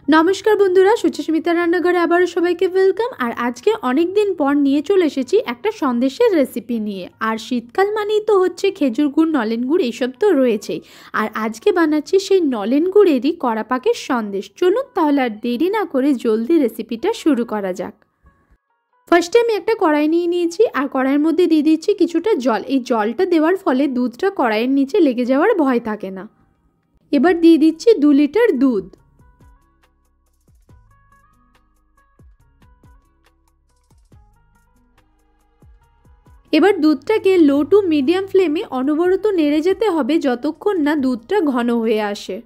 নমস্কার বন্ধুরা, সুচিস্মিতা রান্নাঘরে আবারও সবাইকে ওয়েলকাম। আর আজকে অনেক দিন পর নিয়ে চলে এসেছি একটা সন্দেশের রেসিপি নিয়ে। আর শীতকাল মানেই তো হচ্ছে খেজুর গুড়, নলেন গুড়, এইসব তো রয়েছেই। আর আজকে বানাচ্ছি সেই নলেন গুড়েরই কড়া পাকের সন্দেশ। চলুন তাহলে আর দেরি না করে জলদি রেসিপিটা শুরু করা যাক। ফার্স্টে আমি একটা কড়াই নিয়ে নিয়েছি আর কড়াইয়ের মধ্যে দিয়ে দিচ্ছি কিছুটা জল। এই জলটা দেওয়ার ফলে দুধটা কড়াইয়ের নিচে লেগে যাওয়ার ভয় থাকে না। এবার দিয়ে দিচ্ছি 2 লিটার দুধ। এবার দুধটাকে লো টু মিডিয়াম ফ্লেমে অনবরত নেড়ে যেতে হবে যতক্ষণ না দুধটা ঘন হয়ে আসে।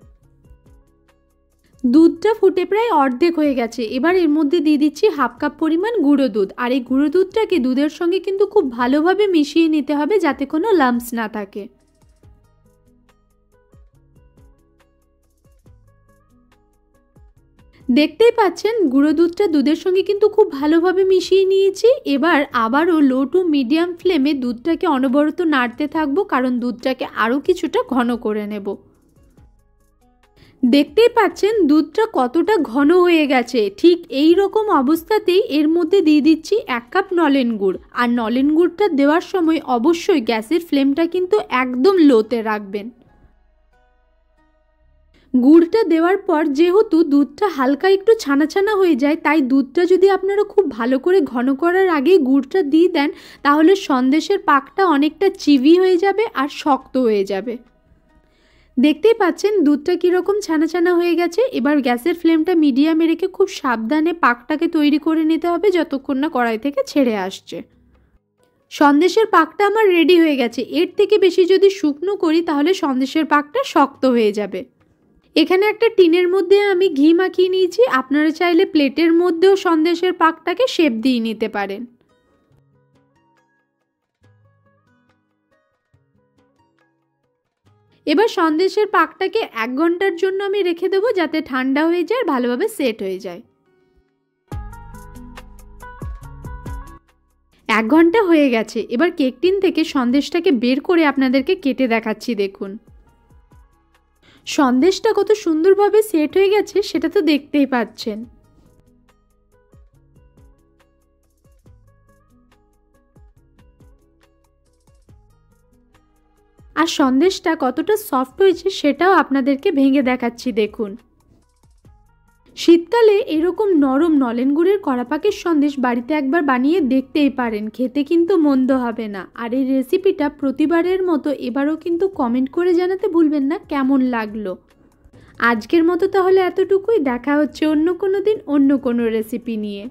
দুধটা ফুটে প্রায় অর্ধেক হয়ে গেছে। এবার এর মধ্যে দিয়ে দিচ্ছি হাফ কাপ পরিমাণ গুঁড়ো দুধ। আর এই গুঁড়ো দুধটাকে দুধের সঙ্গে কিন্তু খুব ভালোভাবে মিশিয়ে নিতে হবে যাতে কোনো লাম্পস না থাকে। দেখতেই পাচ্ছেন গুঁড়ো দুধটা দুধের সঙ্গে কিন্তু খুব ভালোভাবে মিশিয়ে নিয়েছি। এবার আবারও লো টু মিডিয়াম ফ্লেমে দুধটাকে অনবরত নাড়তে থাকবো, কারণ দুধটাকে আরও কিছুটা ঘন করে নেব। দেখতেই পাচ্ছেন দুধটা কতটা ঘন হয়ে গেছে। ঠিক এই রকম অবস্থাতেই এর মধ্যে দিয়ে দিচ্ছি 1 কাপ নলেন গুড়। আর নলেন গুড়টা দেওয়ার সময় অবশ্যই গ্যাসের ফ্লেমটা কিন্তু একদম লোতে রাখবেন। গুড়টা দেওয়ার পর যেহেতু দুধটা হালকা একটু ছানা ছানা হয়ে যায়, তাই দুধটা যদি আপনারা খুব ভালো করে ঘন করার আগেই গুড়টা দিয়ে দেন তাহলে সন্দেশের পাকটা অনেকটা চিভি হয়ে যাবে আর শক্ত হয়ে যাবে। দেখতেই পাচ্ছেন দুধটা কীরকম ছানা ছানা হয়ে গেছে। এবার গ্যাসের ফ্লেমটা মিডিয়ামে রেখে খুব সাবধানে পাকটাকে তৈরি করে নিতে হবে যতক্ষণ না কড়াই থেকে ছেড়ে আসছে। সন্দেশের পাকটা আমার রেডি হয়ে গেছে। এর থেকে বেশি যদি শুকনো করি তাহলে সন্দেশের পাকটা শক্ত হয়ে যাবে। এখানে একটা টিনের মধ্যে আমি ঘি মাখিয়ে নিয়েছি। আপনারা চাইলে প্লেটের মধ্যেও সন্দেশের পাকটাকে শেপ দিয়ে নিতে পারেন। এবার সন্দেশের পাকটাকে 1 ঘন্টার জন্য আমি রেখে দেবো যাতে ঠান্ডা হয়ে যায় আর ভালোভাবে সেট হয়ে যায়। 1 ঘন্টা হয়ে গেছে। এবার কেক টিন থেকে সন্দেশটাকে বের করে আপনাদেরকে কেটে দেখাচ্ছি। দেখুন সন্দেশটা কত সুন্দরভাবে সেট হয়ে গেছে সেটা তো দেখতেই পাচ্ছেন। আর সন্দেশটা কতটা সফট হয়েছে সেটাও আপনাদেরকে ভেঙে দেখাচ্ছি। দেখুন শীতকালে এরকম নরম নলেন গুড়ের কড়া পাকের সন্দেশ বাড়িতে একবার বানিয়ে দেখতেই পারেন, খেতে কিন্তু মন্দ হবে না। আর এই রেসিপিটা প্রতিবারের মতো এবারও কিন্তু কমেন্ট করে জানাতে ভুলবেন না কেমন লাগলো। আজকের মতো তাহলে এতটুকুই। দেখা হচ্ছে অন্য কোনো দিন অন্য কোনো রেসিপি নিয়ে।